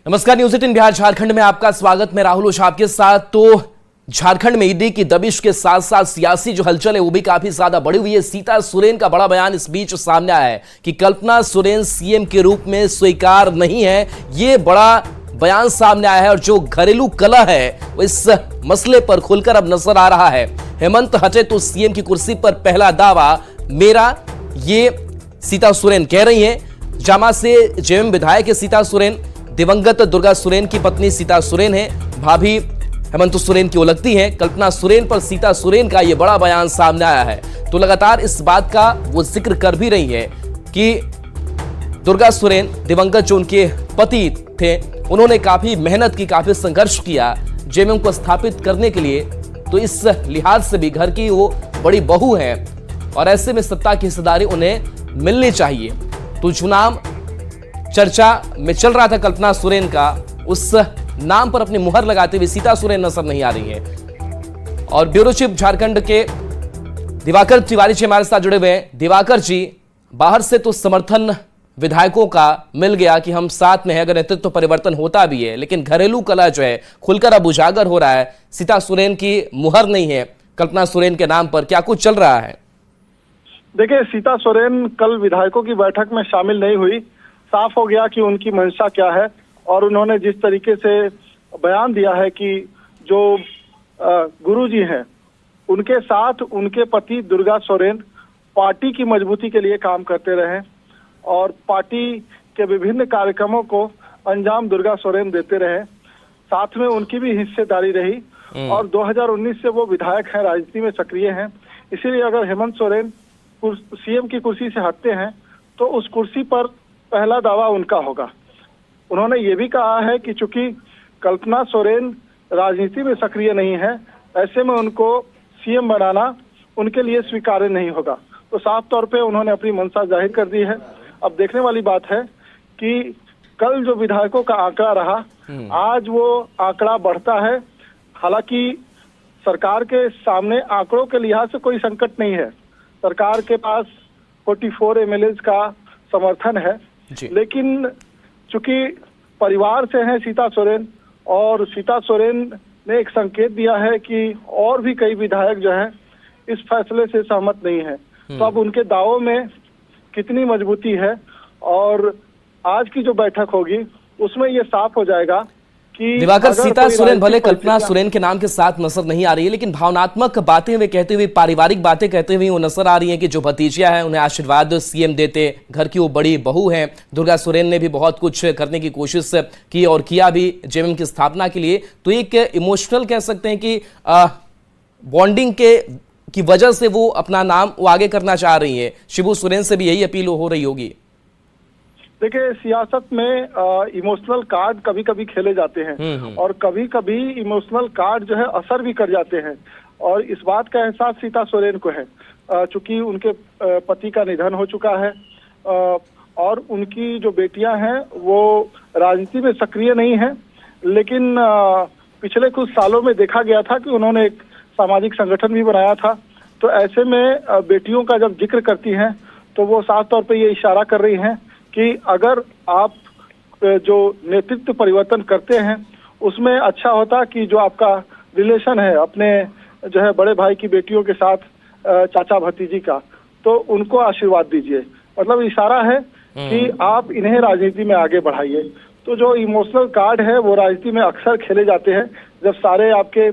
नमस्कार, न्यूज 18 बिहार झारखंड में आपका स्वागत। मैं राहुल ओझा आपके साथ। तो झारखंड में ईडी की दबिश के साथ साथ सियासी जो हलचल है वो भी काफी ज्यादा बढ़ी हुई है। सीता सोरेन का बड़ा बयान इस बीच सामने आया है कि कल्पना सोरेन सीएम के रूप में स्वीकार नहीं है। ये बड़ा बयान सामने आया है और जो घरेलू कलह है वो इस मसले पर खुलकर अब नजर आ रहा है। हेमंत हटे तो सीएम की कुर्सी पर पहला दावा मेरा, ये सीता सोरेन कह रही है। जामा से जेएमएम विधायक है सीता सोरेन। दिवंगत दुर्गा सोरेन की पत्नी सीता सोरेन है। भाभी हेमंत सोरेन की लगती है। कल्पना सोरेन पर सीता सोरेन का यह बड़ा बयान सामने आया है। तो लगातार इस बात का वो जिक्र कर भी रही है कि दुर्गा सोरेन दिवंगत जो उनके पति थे, उन्होंने काफी मेहनत की, काफी संघर्ष किया जेएमएम को स्थापित करने के लिए। तो इस लिहाज से भी घर की वो बड़ी बहू है और ऐसे में सत्ता की हिस्सेदारी उन्हें मिलनी चाहिए। तो चुनाव चर्चा में चल रहा था कल्पना सोरेन का, उस नाम पर अपनी मुहर लगाते हुए सीता सोरेन नजर नहीं आ रही है। और ब्यूरो चीफ झारखंड के दिवाकर तिवारी जी हमारे साथ जुड़े हुए हैं। दिवाकर जी, बाहर से तो समर्थन विधायकों का मिल गया कि हम साथ में हैं अगर नेतृत्व तो परिवर्तन होता भी है, लेकिन घरेलू कलह जो है खुलकर अब उजागर हो रहा है। सीता सोरेन की मुहर नहीं है कल्पना सोरेन के नाम पर, क्या कुछ चल रहा है? देखिए, सीता सोरेन कल विधायकों की बैठक में शामिल नहीं हुई। साफ हो गया कि उनकी मंशा क्या है और उन्होंने जिस तरीके से बयान दिया है कि जो गुरुजी हैं उनके साथ उनके पति दुर्गा सोरेन पार्टी की मजबूती के लिए काम करते रहे और पार्टी के विभिन्न कार्यक्रमों को अंजाम दुर्गा सोरेन देते रहे, साथ में उनकी भी हिस्सेदारी रही और 2019 से वो विधायक हैं, राजनीति में सक्रिय हैं। इसीलिए अगर हेमंत सोरेन सीएम की कुर्सी से हटते हैं तो उस कुर्सी पर पहला दावा उनका होगा। उन्होंने ये भी कहा है कि चूंकि कल्पना सोरेन राजनीति में सक्रिय नहीं है, ऐसे में उनको सीएम बनाना उनके लिए स्वीकार्य नहीं होगा। तो साफ तौर पे उन्होंने अपनी मंशा जाहिर कर दी है। अब देखने वाली बात है कि कल जो विधायकों का आंकड़ा रहा, आज वो आंकड़ा बढ़ता है। हालांकि सरकार के सामने आंकड़ों के लिहाज से कोई संकट नहीं है। सरकार के पास 44 एमएलए का समर्थन है, लेकिन चूंकि परिवार से हैं सीता सोरेन और सीता सोरेन ने एक संकेत दिया है कि और भी कई विधायक जो हैं इस फैसले से सहमत नहीं है। तो अब उनके दावों में कितनी मजबूती है और आज की जो बैठक होगी उसमें ये साफ हो जाएगा कि दिवाकर, सीता सोरेन भले कल्पना सोरेन के नाम के साथ नजर नहीं आ रही है, लेकिन भावनात्मक बातें वे कहते हुए, पारिवारिक बातें कहते हुए वो नजर आ रही हैं कि जो भतीजिया है उन्हें आशीर्वाद सीएम देते, घर की वो बड़ी बहू है। दुर्गा सोरेन ने भी बहुत कुछ करने की कोशिश की और किया भी जेएमएम की स्थापना के लिए। तो एक इमोशनल कह सकते हैं कि बॉन्डिंग की वजह से वो अपना नाम वो आगे करना चाह रही है। शिबू सोरेन से भी यही अपील हो रही होगी। देखिए, सियासत में इमोशनल कार्ड कभी कभी खेले जाते हैं और कभी कभी इमोशनल कार्ड जो है असर भी कर जाते हैं और इस बात का एहसास सीता सोरेन को है। चूंकि उनके पति का निधन हो चुका है और उनकी जो बेटियां हैं वो राजनीति में सक्रिय नहीं है, लेकिन पिछले कुछ सालों में देखा गया था कि उन्होंने एक सामाजिक संगठन भी बनाया था। तो ऐसे में बेटियों का जब जिक्र करती हैं तो वो साफ तौर पे ये इशारा कर रही हैं कि अगर आप जो नेतृत्व परिवर्तन करते हैं उसमें अच्छा होता कि जो आपका रिलेशन है अपने जो है बड़े भाई की बेटियों के साथ, चाचा भतीजी का, तो उनको आशीर्वाद दीजिए। मतलब इशारा है कि आप इन्हें राजनीति में आगे बढ़ाइए। तो जो इमोशनल कार्ड है वो राजनीति में अक्सर खेले जाते हैं। जब सारे आपके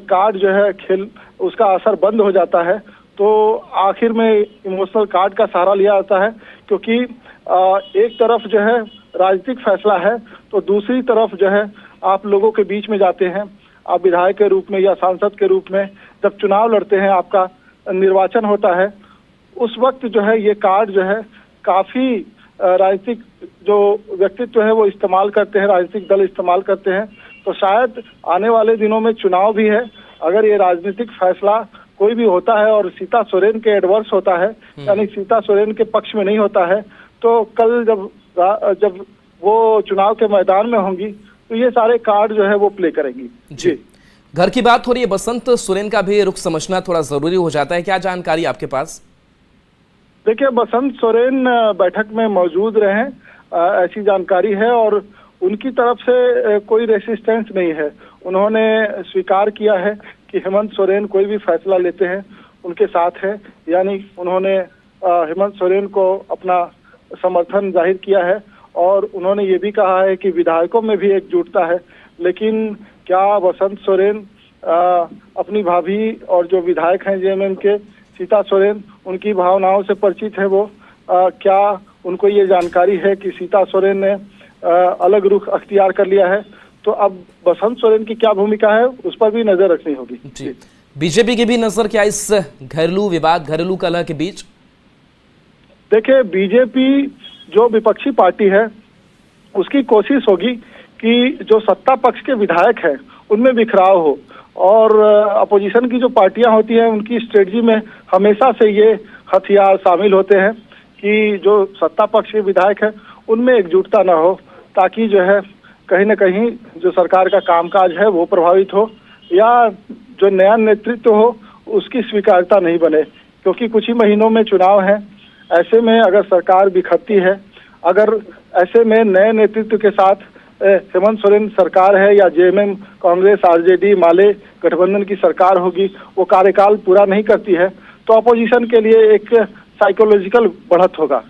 कार्ड जो है खेल उसका असर बंद हो जाता है तो आखिर में इमोशनल कार्ड का सहारा लिया जाता है, क्योंकि एक तरफ जो है राजनीतिक फैसला है तो दूसरी तरफ जो है आप लोगों के बीच में जाते हैं। आप विधायक के रूप में या सांसद के रूप में जब चुनाव लड़ते हैं, आपका निर्वाचन होता है, उस वक्त जो है ये कार्ड जो है काफी राजनीतिक जो व्यक्तित्व है वो इस्तेमाल करते हैं, राजनीतिक दल इस्तेमाल करते हैं। तो शायद आने वाले दिनों में चुनाव भी है, अगर ये राजनीतिक फैसला कोई भी होता है और सीता सोरेन के एडवर्स होता है, यानी सीता सोरेन के पक्ष में नहीं होता है, तो कल जब वो चुनाव के मैदान में होंगी तो ये सारे कार्ड जो है वो प्ले करेंगी। जी, घर की बात हो रही है, बसंत सोरेन का भी रुख समझना थोड़ा जरूरी हो जाता है। क्या जानकारी आपके पास? देखिए, बसंत सोरेन बैठक में मौजूद रहे, ऐसी जानकारी है और उनकी तरफ से कोई रेसिस्टेंस नहीं है। उन्होंने स्वीकार किया है कि हेमंत सोरेन कोई भी फैसला लेते हैं उनके साथ है, यानी उन्होंने हेमंत सोरेन को अपना समर्थन जाहिर किया है और उन्होंने ये भी कहा है कि विधायकों में भी एकजुटता है। लेकिन क्या वसंत सोरेन अपनी भाभी और जो विधायक हैं जेएमएम के सीता सोरेन, उनकी भावनाओं से परिचित है वो? क्या उनको ये जानकारी है कि सीता सोरेन ने अलग रुख अख्तियार कर लिया है? तो अब वसंत सोरेन की क्या भूमिका है उस पर भी नजर रखनी होगी। जी, बीजेपी की भी नजर क्या इस घरेलू विवाद, घरेलू कलह के बीच? देखिए, बीजेपी जो विपक्षी पार्टी है उसकी कोशिश होगी कि जो सत्ता पक्ष के विधायक हैं उनमें बिखराव हो, और अपोजिशन की जो पार्टियां होती हैं उनकी स्ट्रेटजी में हमेशा से ये हथियार शामिल होते हैं कि जो सत्ता पक्ष के विधायक हैं उनमें एकजुटता न हो, ताकि जो है कहीं न कहीं जो सरकार का कामकाज है वो प्रभावित हो या जो नया नेतृत्व हो उसकी स्वीकार्यता नहीं बने। क्योंकि कुछ ही महीनों में चुनाव है, ऐसे में अगर सरकार बिखरती है, अगर ऐसे में नए नेतृत्व के साथ हेमंत सोरेन सरकार है या जेएमएम, कांग्रेस, आरजेडी, माले गठबंधन की सरकार होगी, वो कार्यकाल पूरा नहीं करती है तो अपोजिशन के लिए एक साइकोलॉजिकल बढ़त होगा।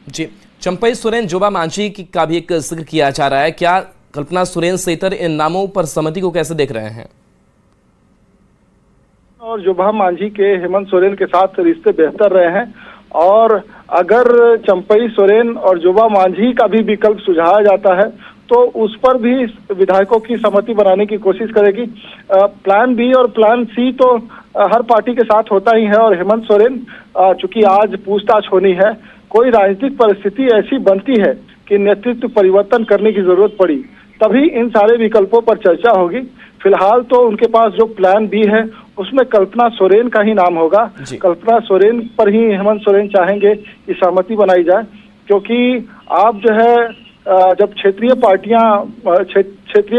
जी, चंपई सोरेन, जोबा मांझी का भी एक जिक्र किया जा रहा है। क्या कल्पना सोरेन से इतर इन नामों पर सहमति को कैसे देख रहे हैं? और जोबा मांझी के हेमंत सोरेन के साथ रिश्ते बेहतर रहे हैं, और अगर चंपई सोरेन और जोबा मांझी का भी विकल्प सुझाया जाता है तो उस पर भी विधायकों की सहमति बनाने की कोशिश करेगी। प्लान बी और प्लान सी तो हर पार्टी के साथ होता ही है, और हेमंत सोरेन चूंकि आज पूछताछ होनी है, कोई राजनीतिक परिस्थिति ऐसी बनती है कि नेतृत्व परिवर्तन करने की जरूरत पड़ी तभी इन सारे विकल्पों पर चर्चा होगी। फिलहाल तो उनके पास जो प्लान बी है उसमें कल्पना सोरेन का ही नाम होगा। कल्पना सोरेन पर ही हेमंत सोरेन चाहेंगे कि सहमति बनाई जाए, क्योंकि आप जो है जब क्षेत्रीय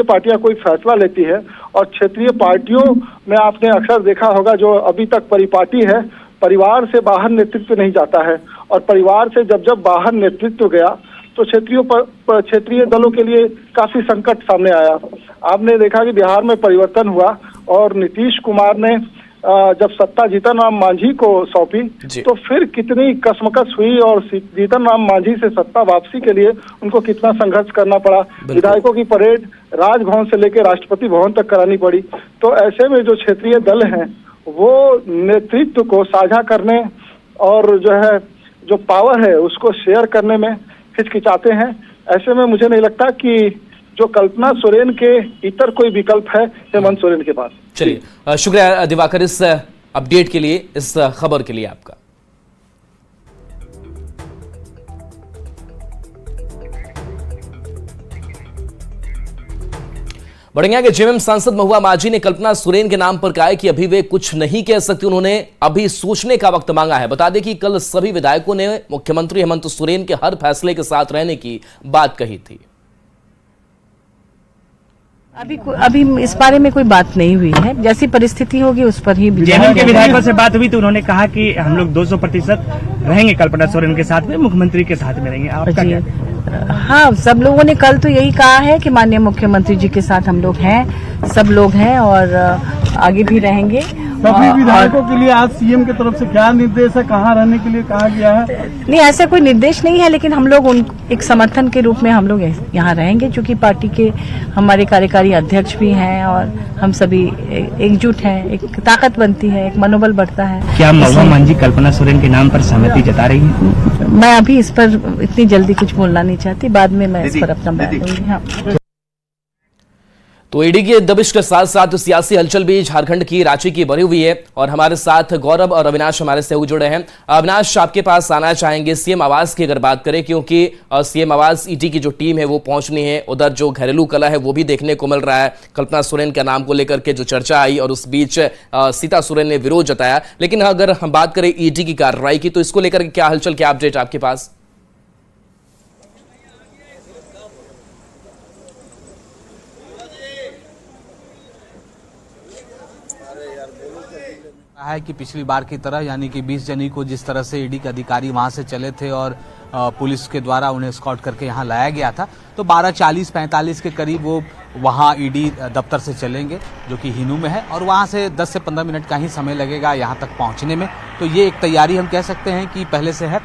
पार्टियां कोई फैसला लेती है, और क्षेत्रीय पार्टियों में आपने अक्सर देखा होगा जो अभी तक परिपाटी है, परिवार से बाहर नेतृत्व नहीं जाता है, और परिवार से जब बाहर नेतृत्व गया तो क्षेत्रीय दलों के लिए काफी संकट सामने आया। आपने देखा कि बिहार में परिवर्तन हुआ और नीतीश कुमार ने जब सत्ता जीतन राम मांझी को सौंपी तो फिर कितनी कसमकस हुई, और जीतन राम मांझी से सत्ता वापसी के लिए उनको कितना संघर्ष करना पड़ा। विधायकों की परेड राजभवन से लेकर राष्ट्रपति भवन तक करानी पड़ी। तो ऐसे में जो क्षेत्रीय दल हैं वो नेतृत्व को साझा करने और जो है जो पावर है उसको शेयर करने में हिचकिचाते हैं। ऐसे में मुझे नहीं लगता कि जो कल्पना सोरेन के इतर कोई विकल्प है हेमंत सोरेन के पास। चलिए, शुक्रिया दिवाकर इस अपडेट के लिए, इस खबर के लिए आपका। बढ़िया के जेएमएम सांसद महुआ मांझी ने कल्पना सोरेन के नाम पर कहा है कि अभी वे कुछ नहीं कह सकती, उन्होंने अभी सोचने का वक्त मांगा है। बता दें कि कल सभी विधायकों ने मुख्यमंत्री हेमंत सोरेन के हर फैसले के साथ रहने की बात कही थी। अभी इस बारे में कोई बात नहीं हुई है, जैसी परिस्थिति होगी उस पर ही। जेएमएम के विधायकों से बात हुई तो उन्होंने कहा कि हम लोग 200% रहेंगे कल्पना सोरेन के साथ में, मुख्यमंत्री के साथ में रहेंगे। आपका क्या? हाँ, सब लोगों ने कल तो यही कहा है कि माननीय मुख्यमंत्री जी के साथ हम लोग हैं, सब लोग हैं और आगे भी रहेंगे। सभी विधायकों के लिए आज सीएम की तरफ से क्या निर्देश है, कहाँ रहने के लिए कहा गया है? नहीं, ऐसा कोई निर्देश नहीं है, लेकिन हम लोग एक समर्थन के रूप में हम लोग यहाँ रहेंगे, क्योंकि पार्टी के हमारे कार्यकारी अध्यक्ष भी हैं और हम सभी एकजुट हैं, एक ताकत बनती है, एक मनोबल बढ़ता है। क्या महुआ मांझी कल्पना सोरेन के नाम पर सहमति जता रही है? मैं अभी इस पर इतनी जल्दी कुछ बोलना नहीं चाहती, बाद में मैं इस पर अपना बयान दूंगी। हाँ, तो ईडी की दबिश के साथ साथ सियासी हलचल भी झारखंड की रांची की बढ़ी हुई है, और हमारे साथ गौरव और अविनाश हमारे से जुड़े हैं। अविनाश, आपके पास आना चाहेंगे सीएम आवास की अगर बात करें, क्योंकि सीएम आवास ईडी की जो टीम है वो पहुंचनी है, उधर जो घरेलू कला है वो भी देखने को मिल रहा है। कल्पना सोरेन का नाम को लेकर के जो चर्चा आई और उस बीच सीता सोरेन ने विरोध जताया। लेकिन अगर हम बात करें ईडी की कार्रवाई की, तो इसको लेकर क्या हलचल, क्या अपडेट आपके पास? है कि पिछली बार की तरह यानी कि 20 जनवरी को जिस तरह से ईडी के अधिकारी वहां से चले थे और पुलिस के द्वारा उन्हें स्कॉट करके यहां लाया गया था, तो 12:40-45 के करीब वो वहां ईडी दफ्तर से चलेंगे जो कि हिनू में है, और वहां से 10 से 15 मिनट का ही समय लगेगा यहां तक पहुंचने में। तो ये एक तैयारी हम कह सकते हैं कि पहले से है।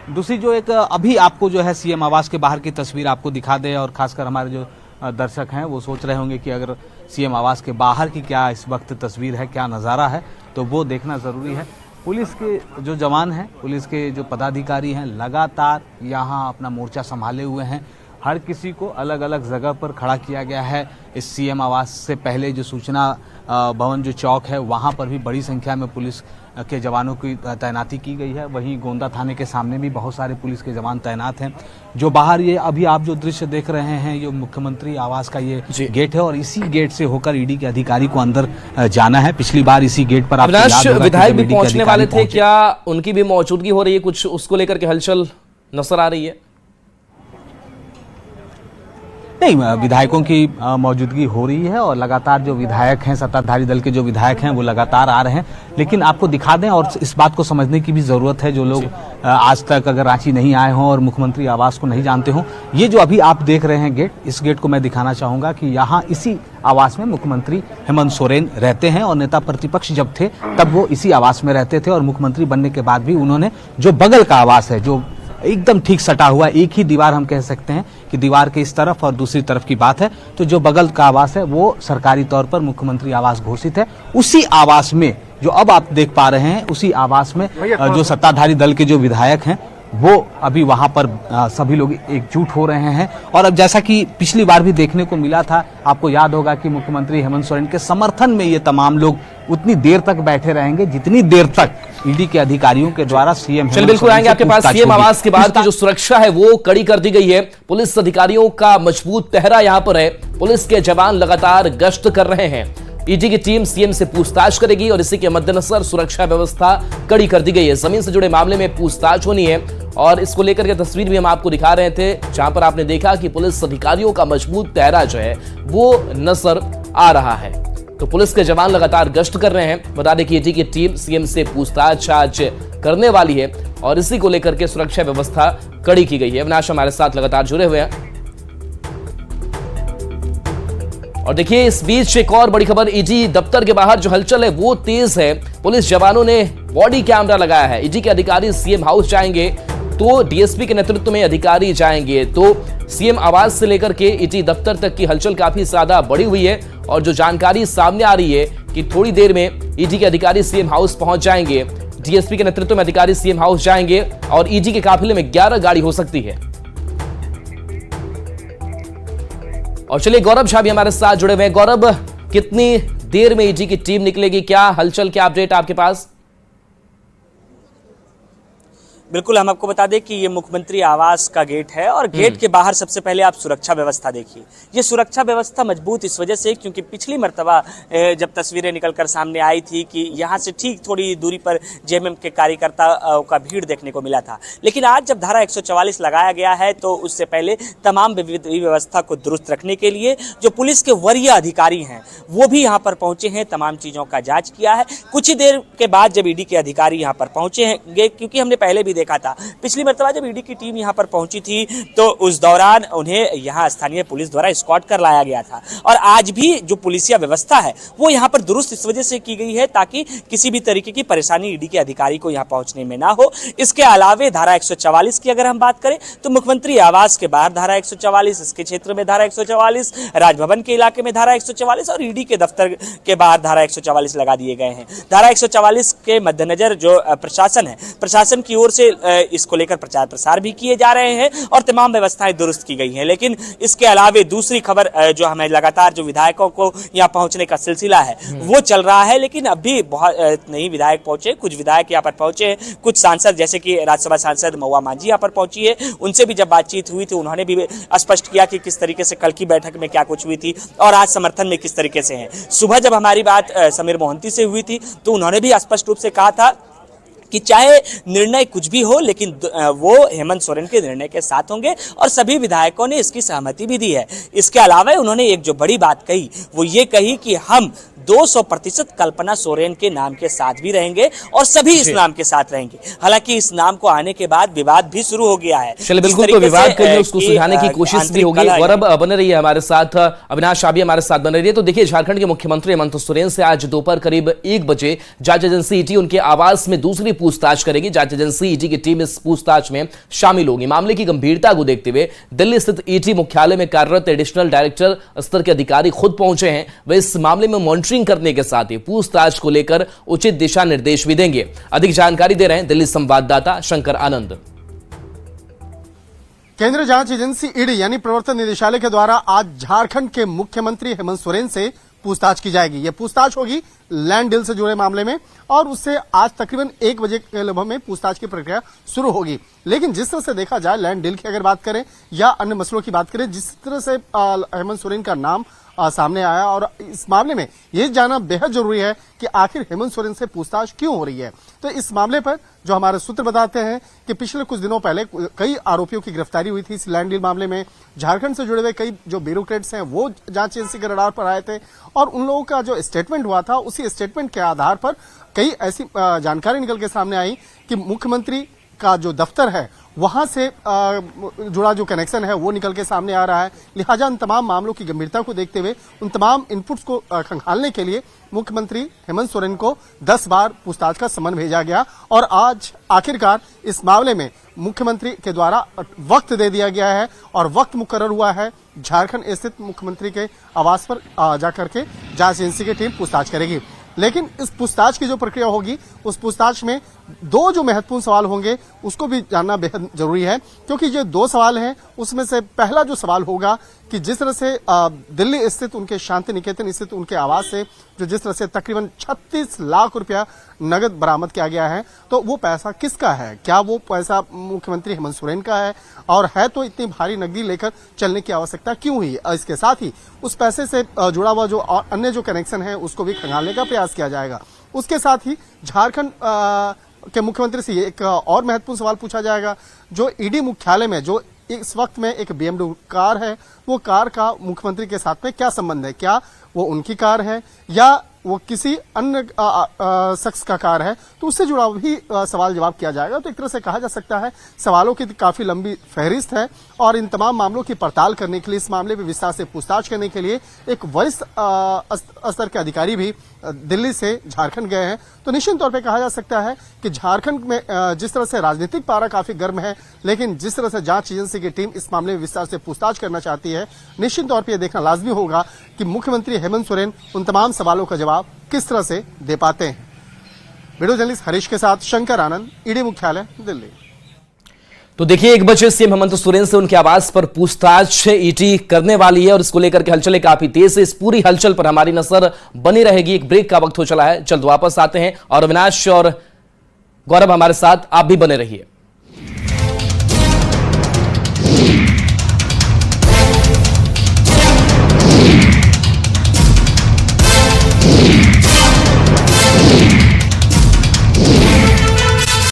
दूसरी जो एक अभी आपको जो है सीएम आवास के बाहर की तस्वीर आपको दिखा दे, और खासकर हमारे जो दर्शक हैं वो सोच रहे होंगे कि अगर सीएम आवास के बाहर की क्या इस वक्त तस्वीर है, क्या नज़ारा है, तो वो देखना ज़रूरी है। पुलिस के जो जवान हैं, पुलिस के जो पदाधिकारी हैं, लगातार यहाँ अपना मोर्चा संभाले हुए हैं। हर किसी को अलग अलग जगह पर खड़ा किया गया है। इस सीएम आवास से पहले जो सूचना भवन जो चौक है वहाँ पर भी बड़ी संख्या में पुलिस के जवानों की तैनाती की गई है। वहीं गोंदा थाने के सामने भी बहुत सारे पुलिस के जवान तैनात हैं। जो बाहर ये अभी आप जो दृश्य देख रहे हैं, ये मुख्यमंत्री आवास का ये गेट है, और इसी गेट से होकर ईडी के अधिकारी को अंदर जाना है। पिछली बार इसी गेट पर अविनाश विधायक भी पहुंचने वाले थे, क्या उनकी भी मौजूदगी हो रही है? कुछ उसको लेकर के हलचल नजर आ रही है? नहीं, विधायकों की मौजूदगी हो रही है, और लगातार जो विधायक हैं, सत्ताधारी दल के जो विधायक हैं वो लगातार आ रहे हैं। लेकिन आपको दिखा दें, और इस बात को समझने की भी ज़रूरत है, जो लोग आज तक अगर रांची नहीं आए हों और मुख्यमंत्री आवास को नहीं जानते हों, ये जो अभी आप देख रहे हैं गेट, इस गेट को मैं दिखाना चाहूँगा कि यहाँ इसी आवास में मुख्यमंत्री हेमंत सोरेन रहते हैं, और नेता प्रतिपक्ष जब थे तब वो इसी आवास में रहते थे, और मुख्यमंत्री बनने के बाद भी उन्होंने जो बगल का आवास है, जो एकदम ठीक सटा हुआ, एक ही दीवार हम कह सकते हैं कि दीवार के इस तरफ और दूसरी तरफ की बात है, तो जो बगल का आवास है वो सरकारी तौर पर मुख्यमंत्री आवास घोषित है। उसी आवास में जो अब आप देख पा रहे हैं, उसी आवास में जो सत्ताधारी दल के जो विधायक हैं वो अभी वहां पर सभी लोग एकजुट हो रहे हैं। और अब जैसा कि पिछली बार भी देखने को मिला था, आपको याद होगा कि मुख्यमंत्री हेमंत सोरेन के समर्थन में ये तमाम लोग उतनी देर तक बैठे रहेंगे जितनी देर तक ईडी के अधिकारियों के द्वारा सीएम चल बिल्कुल आएंगे आपके पास। सीएम आवास के बाद की जो सुरक्षा है वो कड़ी कर दी गई है। पुलिस अधिकारियों का मजबूत पहरा यहां पर है। पुलिस के जवान लगातार गश्त कर रहे हैं। ईडी की टीम सीएम से पूछताछ करेगी, और इसी के मद्देनजर सुरक्षा व्यवस्था कड़ी कर दी गई है। जमीन से जुड़े मामले में पूछताछ होनी है, और इसको लेकर के तस्वीर भी हम आपको दिखा रहे थे, जहां पर आपने देखा कि पुलिस अधिकारियों का मजबूत पहरा जो है वो नजर आ रहा है। तो पुलिस के जवान लगातार गश्त कर रहे हैं। बता दें कि ईडी की टीम सीएम से पूछताछ आज करने वाली है, और इसी को लेकर के सुरक्षा व्यवस्था कड़ी की गई है। अविनाश हमारे साथ लगातार जुड़े हुए हैं, और देखिए इस बीच एक और बड़ी खबर, ईडी दफ्तर के बाहर जो हलचल है वो तेज है। पुलिस जवानों ने बॉडी कैमरा लगाया है। ईडी के अधिकारी सीएम हाउस जाएंगे तो डीएसपी के नेतृत्व में अधिकारी जाएंगे, तो सीएम आवास से लेकर के ईडी दफ्तर तक की हलचल काफी ज्यादा बढ़ी हुई है। और जो जानकारी सामने आ रही है कि थोड़ी देर में ईडी के अधिकारी सीएम हाउस पहुंच जाएंगे, डीएसपी के नेतृत्व में अधिकारी सीएम हाउस जाएंगे, और ईडी के काफिले में 11 गाड़ी हो सकती है। और चलिए गौरव झा भी हमारे साथ जुड़े हुए हैं। गौरव, कितनी देर में ईडी की टीम निकलेगी? क्या हलचल, क्या अपडेट आपके पास? बिल्कुल, हम आपको बता दें कि ये मुख्यमंत्री आवास का गेट है, और गेट के बाहर सबसे पहले आप सुरक्षा व्यवस्था देखिए। ये सुरक्षा व्यवस्था मजबूत इस वजह से क्योंकि पिछली मर्तबा जब तस्वीरें निकलकर सामने आई थी कि यहाँ से ठीक थोड़ी दूरी पर जेएमएम के कार्यकर्ता का भीड़ देखने को मिला था, लेकिन आज जब धारा 144 लगाया गया है तो उससे पहले तमाम व्यवस्था को दुरुस्त रखने के लिए जो पुलिस के वरीय अधिकारी हैं वो भी यहाँ पर पहुंचे हैं, तमाम चीज़ों का जाँच किया है। कुछ ही देर के बाद जब ईडी के अधिकारी यहाँ पर पहुंचे हैं, क्योंकि हमने पहले भी देखा था, पिछली मर्तबा जब ईडी की टीम यहां पर पहुंची थी तो उस दौरान उन्हें यहां स्थानीय पुलिस द्वारा स्कॉट कर लाया गया था। और आज भी जो पुलिसिया व्यवस्था है वो यहां पर दुरुस्त इस वजह से की गई है ताकि किसी भी तरीके की परेशानी ईडी के अधिकारी को यहां पहुंचने में ना हो। इसके अलावे धारा 144 की अगर हम बात करें तो मुख्यमंत्री आवास के बाहर धारा 144, इसके क्षेत्र में धारा 144, राजभवन के इलाके में धारा 144 और ईडी के दफ्तर के बाहर धारा 144 लगा दिए गए हैं। धारा 144 के मद्देनजर जो प्रशासन है, प्रशासन की ओर से इसको लेकर प्रचार प्रसार भी किए जा रहे हैं और तमाम व्यवस्थाएं दुरुस्त की गई हैं। लेकिन इसके अलावे दूसरी खबर जो हमें लगातार जो विधायकों को यहाँ पहुंचने का सिलसिला है वो चल रहा है, लेकिन अभी बहुत नहीं विधायक पहुंचे। कुछ विधायक यहाँ पर पहुंचे हैं, कुछ सांसद जैसे कि राज्यसभा सांसद महुआ मांझी यहाँ पर पहुंची है, उनसे भी जब बातचीत हुई थी उन्होंने भी स्पष्ट किया कि किस तरीके से कल की बैठक में क्या कुछ हुई थी और आज समर्थन में किस तरीके से है। सुबह जब हमारी बात समीर मोहंती से हुई थी तो उन्होंने भी स्पष्ट रूप से कहा था कि चाहे निर्णय कुछ भी हो लेकिन वो हेमंत सोरेन के निर्णय के साथ होंगे और सभी विधायकों ने इसकी सहमति भी दी है। इसके अलावा उन्होंने एक जो बड़ी बात कही वो ये कही कि हम 200% कल्पना सोरेन के नाम के साथ भी रहेंगे और सभी इस नाम के साथ रहेंगे। हालांकि इस नाम को आने के बाद विवाद भी शुरू हो गया है। चलिए बिल्कुल, तो विवाद के लिए उसको सुलझाने की कोशिश भी होगी। गौरव बने रही है हमारे साथ, अविनाश आप भी हमारे साथ बने रहिए। तो देखिए, झारखंड के मुख्यमंत्री हेमंत सोरेन से आज दोपहर करीब 1 बजे जांच एजेंसी ईडी उनके आवास में दूसरी पूछताछ करेगी। जांच एजेंसी ईडी की टीम इस पूछताछ में शामिल होगी। मामले की गंभीरता को देखते हुए दिल्ली स्थित ईडी मुख्यालय में कार्यरत एडिशनल डायरेक्टर स्तर के अधिकारी खुद पहुंचे हैं। वे इस मामले में मॉनिटरिंग करने के साथ ही पूछताछ को लेकर उचित दिशा निर्देश भी देंगे। अधिक जानकारी दे रहे हैं दिल्ली संवाददाता शंकर आनंद। केंद्रीय जांच एजेंसी ईडी यानी प्रवर्तन निदेशालय के द्वारा आज झारखंड के मुख्यमंत्री हेमंत सोरेन से पूछताछ की जाएगी। यह पूछताछ होगी लैंड डील से जुड़े मामले में और उससे आज तकरीबन 1 बजे के लगभग में पूछताछ की प्रक्रिया शुरू होगी। लेकिन जिस तरह से देखा जाए, लैंड डील की अगर बात करें या अन्य मसलों की बात करें, जिस तरह से हेमंत सोरेन का नाम सामने आया और इस मामले में यह जानना बेहद जरूरी है कि आखिर हेमंत सोरेन से पूछताछ क्यों हो रही है। तो इस मामले पर जो हमारे सूत्र बताते हैं कि पिछले कुछ दिनों पहले कई आरोपियों की गिरफ्तारी हुई थी इस लैंड डील मामले में। झारखंड से जुड़े हुए कई जो ब्यूरोक्रेट्स हैं वो जांच एजेंसी के रडार पर आए थे और उन लोगों का जो स्टेटमेंट हुआ था, उसी स्टेटमेंट के आधार पर कई ऐसी जानकारी निकल के सामने आई कि मुख्यमंत्री का जो दफ्तर है वहां से जुड़ा जो कनेक्शन है वो निकल के सामने आ रहा है। लिहाजा इन तमाम मामलों की गंभीरता को देखते हुए उन तमाम इनपुट्स को खंगालने के लिए मुख्यमंत्री हेमंत सोरेन को 10 बार पूछताछ का समन भेजा गया और आज आखिरकार इस मामले में मुख्यमंत्री के द्वारा वक्त दे दिया गया है और वक्त मुकर्रर हुआ है। झारखंड स्थित मुख्यमंत्री के आवास पर जाकर के जांच एजेंसी की टीम पूछताछ करेगी। लेकिन इस पूछताछ की जो प्रक्रिया होगी, उस पूछताछ में 2 जो महत्वपूर्ण सवाल होंगे उसको भी जानना बेहद जरूरी है, क्योंकि ये 2 सवाल हैं। उसमें से पहला जो सवाल होगा कि जिस तरह से दिल्ली स्थित उनके शांति निकेतन स्थित उनके आवास से जो जिस तरह से तकरीबन 36 लाख रुपया नगद बरामद किया गया है, तो वो पैसा किसका है? क्या वो पैसा मुख्यमंत्री हेमंत सोरेन का है? और है तो इतनी भारी नकदी लेकर चलने की आवश्यकता क्यों हुई? इसके साथ ही उस पैसे से जुड़ा हुआ जो अन्य जो कनेक्शन है उसको भी खंगालने का प्रयास किया जाएगा। उसके साथ ही झारखंड के मुख्यमंत्री से एक और महत्वपूर्ण सवाल पूछा जाएगा। जो ईडी मुख्यालय में जो इस वक्त में एक BMW कार है, वो कार का मुख्यमंत्री के साथ में क्या संबंध है? क्या वो उनकी कार है या वो किसी अन्य शख्स का कार है? तो उससे जुड़ा भी सवाल जवाब किया जाएगा। तो एक तरह से कहा जा सकता है सवालों की काफी लंबी फहरिस्त है और इन तमाम मामलों की पड़ताल करने के लिए, इस मामले में विस्तार से पूछताछ करने के लिए एक वरिष्ठ स्तर के अधिकारी भी दिल्ली से झारखंड गए हैं। तो निश्चित तौर पे कहा जा सकता है कि झारखंड में जिस तरह से राजनीतिक पारा काफी गर्म है, लेकिन जिस तरह से जांच एजेंसी की टीम इस मामले में विस्तार से पूछताछ करना चाहती है, निश्चित तौर पे यह देखना लाजमी होगा कि मुख्यमंत्री हेमंत सोरेन उन तमाम सवालों का जवाब किस तरह से दे पाते हैं। वीडियो जर्नलिस्ट हरीश के साथ शंकर आनंद, ईडी मुख्यालय, दिल्ली। तो देखिए, 1 बजे सीएम हेमंत सोरेन से उनके आवास पर पूछताछ ईडी करने वाली है और इसको लेकर के हलचलें काफी तेज है। इस पूरी हलचल पर हमारी नजर बनी रहेगी। एक ब्रेक का वक्त हो चला है, जल्द वापस आते हैं और अविनाश और गौरव हमारे साथ आप भी बने रहिए।